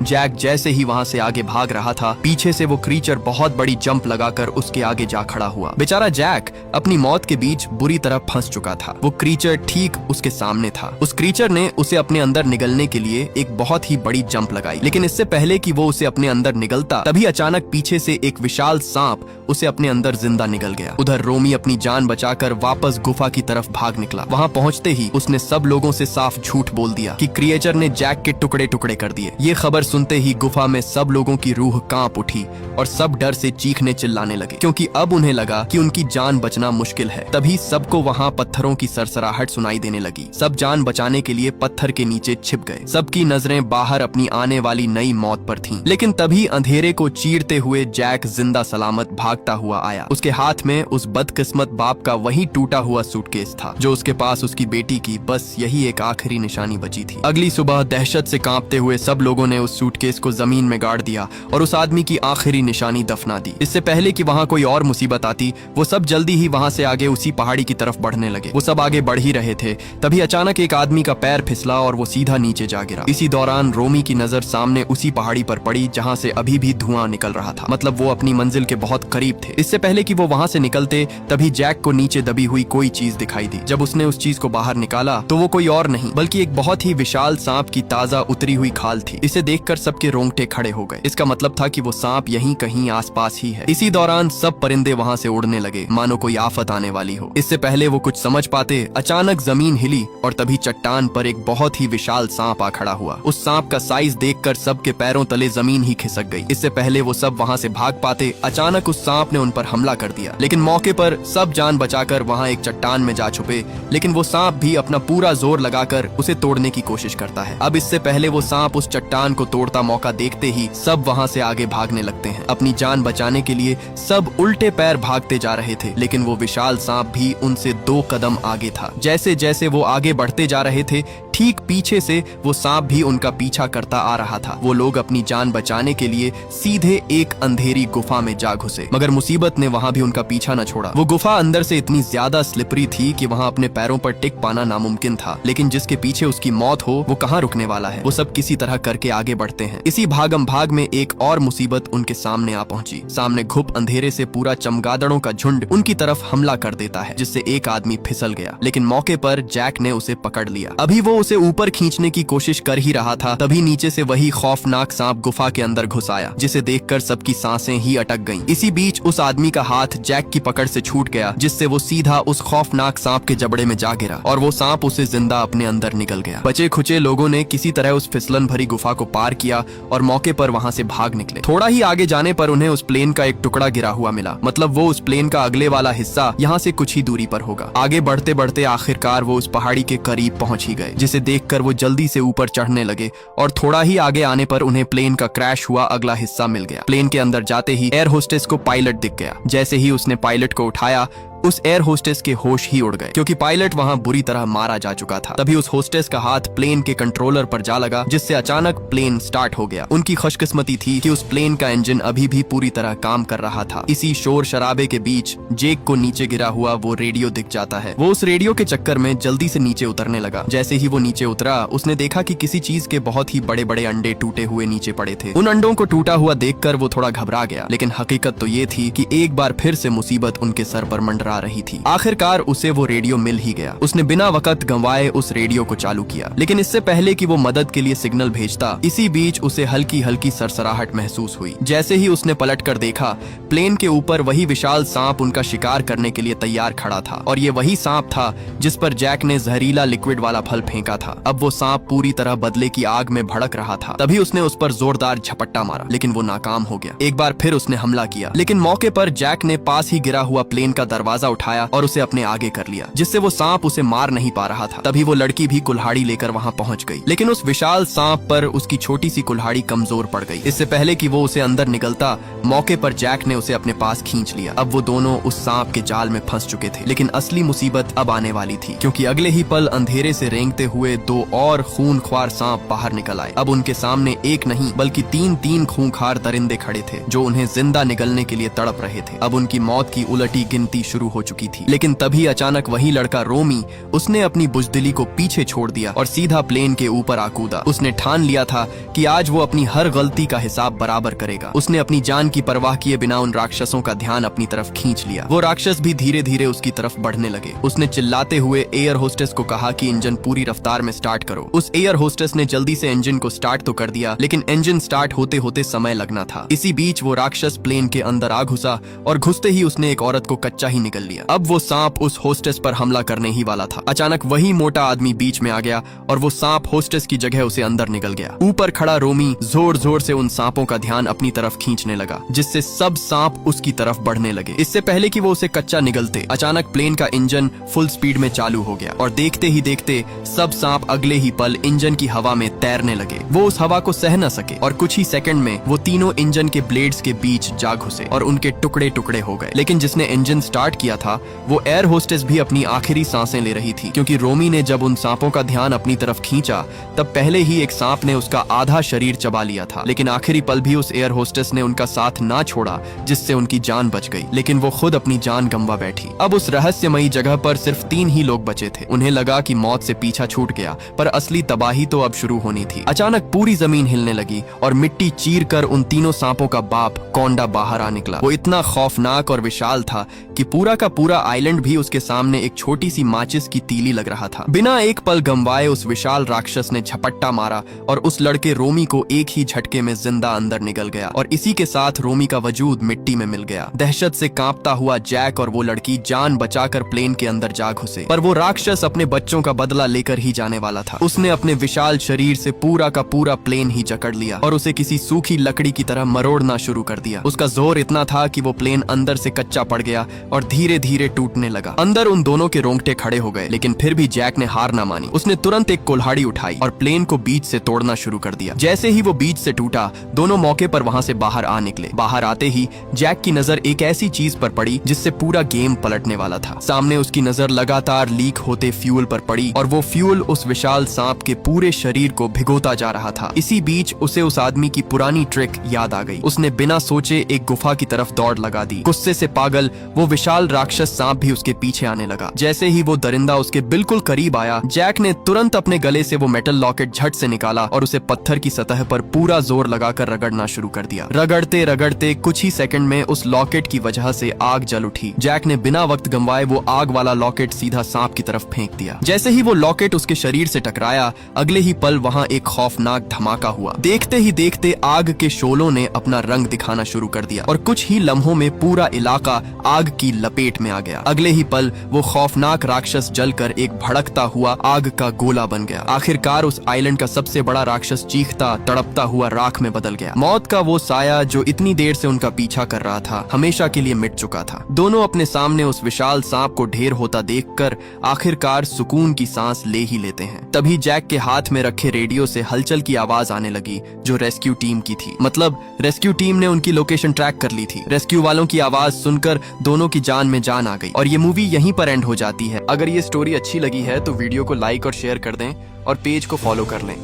Jack जैसे ही वहाँ से आगे भाग रहा था, पीछे से वो क्रीचर बहुत बड़ी जंप लगाकर उसके आगे जा खड़ा हुआ। बेचारा जैक अपनी मौत के बीच बुरी तरह फंस चुका था। वो क्रीचर ठीक उसके सामने था। उस क्रीचर ने उसे अपने अंदर निगलने के लिए एक बहुत ही बड़ी जंप लगाई, लेकिन इससे पहले कि वो उसे अपने अंदर निगलता, तभी अचानक पीछे से एक विशाल सांप उसे अपने अंदर जिंदा निगल गया। उधर रोमी अपनी जान बचाकर वापस गुफा की तरफ भाग निकला। वहाँ पहुँचते ही उसने सब लोगों से साफ झूठ बोल दिया कि क्रिएचर ने जैक के टुकड़े टुकड़े कर दिए। ये खबर सुनते ही गुफा में सब लोगों की रूह कांप उठी और सब डर से चीखने चिल्लाने लगे, क्योंकि अब उन्हें लगा कि उनकी जान बचना मुश्किल है। तभी सबको वहाँ पत्थरों की सरसराहट सुनाई देने लगी। सब जान बचाने के लिए पत्थर के नीचे छिप गए। सबकी नजरें बाहर अपनी आने वाली नई मौत पर थीं। लेकिन तभी अंधेरे को चीरते हुए जैक जिंदा सलामत भागता हुआ आया। उसके हाथ में उस बदकिस्मत बाप का वही टूटा हुआ सूटकेस था जो उसके पास उसकी बेटी की बस यही एक आखिरी निशानी बची थी। अगली सुबह दहशत से कांपते हुए सब लोगों ने उस सूटकेस को जमीन में गाड़ दिया और उस आदमी की आखिरी निशानी दफना दी। इससे पहले कि वहाँ कोई और मुसीबत आती, वो सब जल्दी ही वहाँ से आगे उसी पहाड़ी की तरफ बढ़ने लगे। वो सब आगे बढ़ ही रहे थे, तभी अचानक एक आदमी का पैर फिसला और वो सीधा नीचे जा गिरा। इसी दौरान रोमी की नजर सामने उसी पहाड़ी पर पड़ी जहाँ से अभी भी धुआं निकल रहा था। मतलब वो अपनी मंजिल के बहुत करीब थे। इससे पहले कि वो वहाँ से निकलते, तभी जैक को नीचे दबी हुई कोई चीज दिखाई दी। जब उसने उस चीज को बाहर निकाला तो वो कोई और नहीं बल्कि एक बहुत ही विशाल सांप की ताजा उतरी हुई खाल थी। इसे देखकर सबके रोंगटे खड़े हो गए। इसका मतलब था कि वो सांप यहीं कहीं आसपास ही है। इसी दौरान सब परिंदे वहाँ से उड़ने लगे मानो कोई आफत आने वाली हो। इससे पहले वो कुछ समझ पाते, अचानक जमीन हिली और तभी चट्टान पर एक बहुत ही विशाल सांप आ खड़ा हुआ। उस सांप का साइज देखकर सबके पैरों तले जमीन ही खिसक गई। इससे पहले वो सब वहाँ से भाग पाते, अचानक उस सांप ने उन पर हमला कर दिया। लेकिन मौके पर सब जान बचाकर वहाँ एक चट्टान में जा छुपे। लेकिन वो सांप भी अपना पूरा जोर लगाकर उसे तोड़ने की कोशिश करता है। अब इससे पहले वो सांप उस चट्टान को तोड़ता मौका देखते ही सब वहाँ से आगे भागने लगते हैं। अपनी जान बचाने के लिए सब उल्टे पैर भागते जा रहे थे, लेकिन वो विशाल सांप भी उनसे 2 कदम आगे था। जैसे जैसे वो आगे बढ़ते जा रहे थे, ठीक पीछे से वो सांप भी उनका पीछा करता आ रहा था। वो लोग अपनी जान बचाने के लिए सीधे एक अंधेरी गुफा में जा घुसे, मगर मुसीबत ने वहाँ भी उनका पीछा न छोड़ा। वो गुफा अंदर से इतनी ज्यादा स्लिपरी थी कि वहाँ अपने पैरों पर टिक पाना नामुमकिन था। लेकिन जिसके पीछे उसकी मौत हो वो कहाँ रुकने वाला है। वो सब किसी तरह करके आगे बढ़ते हैं। इसी भागम भाग में एक और मुसीबत उनके सामने आ पहुंची। सामने घुप अंधेरे से पूरा चमगादड़ों का झुंड उनकी तरफ हमला कर देता है, जिससे एक आदमी फिसल गया। लेकिन मौके पर जैक ने उसे पकड़ लिया। अभी वो उसे ऊपर खींचने की कोशिश कर ही रहा था, तभी नीचे से वही खौफनाक सांप गुफा के अंदर घुस आया, जिसे देखकर सबकी सांसें ही अटक गईं। इसी बीच उस आदमी का हाथ जैक की पकड़ से छूट गया, जिससे वो सीधा उस खौफनाक सांप के जबड़े में जा गिरा और वो सांप उसे जिंदा अपने अंदर निकल गया। बचे खुचे लोगों ने किसी तरह उस फिसलन भरी गुफा को पार किया और मौके पर वहाँ से भाग निकले। थोड़ा ही आगे जाने पर उन्हें उस प्लेन का एक टुकड़ा गिरा हुआ मिला। मतलब वो उस प्लेन का अगले वाला हिस्सा यहाँ से कुछ ही दूरी पर होगा। आगे बढ़ते बढ़ते आखिरकार वो उस पहाड़ी के करीब पहुंच ही गए, जिसे देखकर वो जल्दी से ऊपर चढ़ने लगे और थोड़ा ही आगे आने पर उन्हें प्लेन का क्रैश हुआ अगला हिस्सा मिल गया। प्लेन के अंदर जाते ही एयर होस्टेस को पायलट दिख गया। जैसे ही उसने पायलट को उठाया, उस एयर होस्टेस के होश ही उड़ गए, क्योंकि पायलट वहां बुरी तरह मारा जा चुका था। तभी उस होस्टेस का हाथ प्लेन के कंट्रोलर पर जा लगा, जिससे अचानक प्लेन स्टार्ट हो गया। उनकी खुशकिस्मती थी कि उस प्लेन का इंजन अभी भी पूरी तरह काम कर रहा था। इसी शोर शराबे के बीच जेक को नीचे गिरा हुआ वो रेडियो दिख जाता है। वो उस रेडियो के चक्कर में जल्दी से नीचे उतरने लगा। जैसे ही वो नीचे उतरा, उसने देखा कि किसी चीज के बहुत ही बड़े बड़े अंडे टूटे हुए नीचे पड़े थे। उन अंडों को टूटा हुआ देखकर वो थोड़ा घबरा गया, लेकिन हकीकत तो ये थी कि एक बार फिर से मुसीबत उनके सर पर मंडरा रही थी। आखिरकार उसे वो रेडियो मिल ही गया। उसने बिना वक्त गंवाए उस रेडियो को चालू किया, लेकिन इससे पहले कि वो मदद के लिए सिग्नल भेजता, इसी बीच उसे हल्की हल्की सरसराहट महसूस हुई। जैसे ही उसने पलटकर देखा, प्लेन के ऊपर वही विशाल सांप उनका शिकार करने के लिए तैयार खड़ा था, और ये वही सांप था जिस पर जैक ने जहरीला लिक्विड वाला फल फेंका था। अब वो सांप पूरी तरह बदले की आग में भड़क रहा था। तभी उसने उस पर जोरदार झपट्टा मारा, लेकिन वो नाकाम हो गया। एक बार फिर उसने हमला किया, लेकिन मौके पर जैक ने पास ही गिरा हुआ प्लेन का दरवाजा उठाया और उसे अपने आगे कर लिया, जिससे वो सांप उसे मार नहीं पा रहा था। तभी वो लड़की भी कुल्हाड़ी लेकर वहां पहुंच गई, लेकिन उस विशाल सांप पर उसकी छोटी सी कुल्हाड़ी कमजोर पड़ गई। इससे पहले कि वो उसे अंदर निकलता, मौके पर जैक ने उसे अपने पास खींच लिया। अब वो दोनों उस सांप के जाल में फंस चुके थे, लेकिन असली मुसीबत अब आने वाली थी, क्योंकि अगले ही पल अंधेरे से रेंगते हुए 2 और खूनख्वार सांप बाहर निकल आए। अब उनके सामने एक नहीं बल्कि 3 खूंखार दरिंदे खड़े थे, जो उन्हें जिंदा निगलने के लिए तड़प रहे थे। अब उनकी मौत की उलटी गिनती शुरू हो चुकी थी। लेकिन तभी अचानक वही लड़का रोमी, उसने अपनी बुजदिली को पीछे छोड़ दिया और सीधा प्लेन के ऊपर आ कूदा। उसने ठान लिया था कि आज वो अपनी हर गलती का हिसाब बराबर करेगा। उसने अपनी जान की परवाह किए बिना उन राक्षसों का ध्यान अपनी तरफ खींच लिया। वो राक्षस भी धीरे धीरे उसकी तरफ बढ़ने लगे। उसने चिल्लाते हुए एयर होस्टेस को कहा कि इंजन पूरी रफ्तार में स्टार्ट करो। उस एयर होस्टेस ने जल्दी से इंजन को स्टार्ट तो कर दिया, लेकिन इंजन स्टार्ट होते होते समय लगना था। इसी बीच वो राक्षस प्लेन के अंदर आ घुसा और घुसते ही उसने एक औरत को कच्चा ही निकल लिया। अब वो सांप उस होस्टेस पर हमला करने ही वाला था। अचानक वही मोटा आदमी बीच में आ गया और वो सांप होस्टेस की जगह उसे अंदर निकल गया। ऊपर खड़ा रोमी जोर जोर से उन सांपों का ध्यान अपनी तरफ खींचने लगा, जिससे सब सांप उसकी तरफ बढ़ने लगे। इससे पहले कि वो उसे कच्चा निगलते, अचानक प्लेन का इंजन फुल स्पीड में चालू हो गया और देखते ही देखते सब सांप अगले ही पल इंजन की हवा में तैरने लगे। वो उस हवा को सह न सके और कुछ ही सेकंड में वो तीनों इंजन के ब्लेड्स के बीच जा घुसे और उनके टुकड़े टुकड़े हो गए। लेकिन जिसने इंजन स्टार्ट किया था वो एयर होस्टेस भी अपनी आखिरी सांसें ले रही थी, क्योंकि रोमी ने जब उन सांपों का ध्यान अपनी तरफ खींचा तब पहले ही एक सांप ने उसका आधा शरीर चबा लिया था। लेकिन आखिरी पल भी उस एयर होस्टेस ने उनका साथ ना छोड़ा, जिससे उनकी जान बच गई। लेकिन वो खुद अपनी जान गंवा बैठी। अब उस रहस्यमयी जगह पर सिर्फ 3 ही लोग बचे थे। उन्हें लगा कि मौत से पीछा छूट गया, पर असली तबाही तो अब शुरू होनी थी। अचानक पूरी जमीन हिलने लगी और मिट्टी चीर कर उन तीनों सांपों का बाप कोंडा बाहर आ निकला। वो इतना खौफनाक और विशाल था कि पूरा का पूरा आइलैंड भी उसके सामने एक छोटी सी माचिस की तीली लग रहा था। बिना एक पल गंवाए उस विशाल राक्षस ने झपट्टा मारा और उस लड़के रोमी को एक ही झटके में जिंदा अंदर निगल गया और इसी के साथ रोमी का वजूद मिट्टी में मिल गया। दहशत से कांपता हुआ जैक और वो लड़की जान बचाकर प्लेन के अंदर जा घुसे, पर वो राक्षस अपने बच्चों का बदला लेकर ही जाने वाला था। उसने अपने विशाल शरीर से पूरा का पूरा प्लेन ही जकड़ लिया और उसे किसी सूखी लकड़ी की तरह मरोड़ना शुरू कर दिया। उसका जोर इतना था कि वो प्लेन अंदर से कच्चा पड़ गया और धीरे धीरे टूटने लगा। अंदर उन दोनों के रोंगटे खड़े हो गए, लेकिन फिर भी जैक ने हार ना मानी। उसने तुरंत एक कुल्हाड़ी उठाई और प्लेन को बीच से तोड़ना शुरू कर दिया। जैसे ही वो बीच से टूटा, दोनों मौके पर वहां से बाहर आ निकले। बाहर आते ही जैक की नजर एक ऐसी चीज पर पड़ी जिससे पूरा गेम पलटने वाला था। सामने उसकी नजर लगातार लीक होते फ्यूल पर पड़ी और वो फ्यूल उस विशाल सांप के पूरे शरीर को भिगोता जा रहा था। इसी बीच उसे उस आदमी की पुरानी ट्रिक याद आ गई। उसने बिना सोचे एक गुफा की तरफ दौड़ लगा दी। गुस्से से पागल वो विशाल राक्षस सांप भी उसके पीछे आने लगा। जैसे ही वो दरिंदा उसके बिल्कुल करीब आया, जैक ने तुरंत अपने गले से वो मेटल लॉकेट झट से निकाला और उसे पत्थर की सतह पर पूरा जोर लगाकर रगड़ना शुरू कर दिया। रगड़ते रगड़ते कुछ ही सेकंड में उस लॉकेट की वजह से आग जल उठी। जैक ने बिना वक्त गंवाए वो आग वाला लॉकेट सीधा सांप की तरफ फेंक दिया। जैसे ही वो लॉकेट उसके शरीर से टकराया, अगले ही पल वहां एक खौफनाक धमाका हुआ। देखते ही देखते आग के शोलों ने अपना रंग दिखाना शुरू कर दिया और कुछ ही लम्हों में पूरा इलाका आग की लपेट में आ गया। अगले ही पल वो खौफनाक राक्षस जलकर एक भड़कता हुआ आग का गोला बन गया। आखिरकार उस आइलैंड का सबसे बड़ा राक्षस चीखता तड़पता हुआ राख में बदल गया। मौत का वो साया जो इतनी देर से उनका पीछा कर रहा था, हमेशा के लिए मिट चुका था। दोनों अपने सामने उस विशाल सांप को ढेर होता देखकर आखिरकार सुकून की सांस ले ही लेते हैं। तभी जैक के हाथ में रखे रेडियो से हलचल की आवाज आने लगी, जो रेस्क्यू टीम की थी। मतलब रेस्क्यू टीम ने उनकी लोकेशन ट्रैक कर ली थी। रेस्क्यू वालों की आवाज सुनकर दोनों की जान में जान आ गई और ये मूवी यहीं पर एंड हो जाती है। अगर ये स्टोरी अच्छी लगी है तो वीडियो को लाइक और शेयर कर दें और पेज को फॉलो कर लें।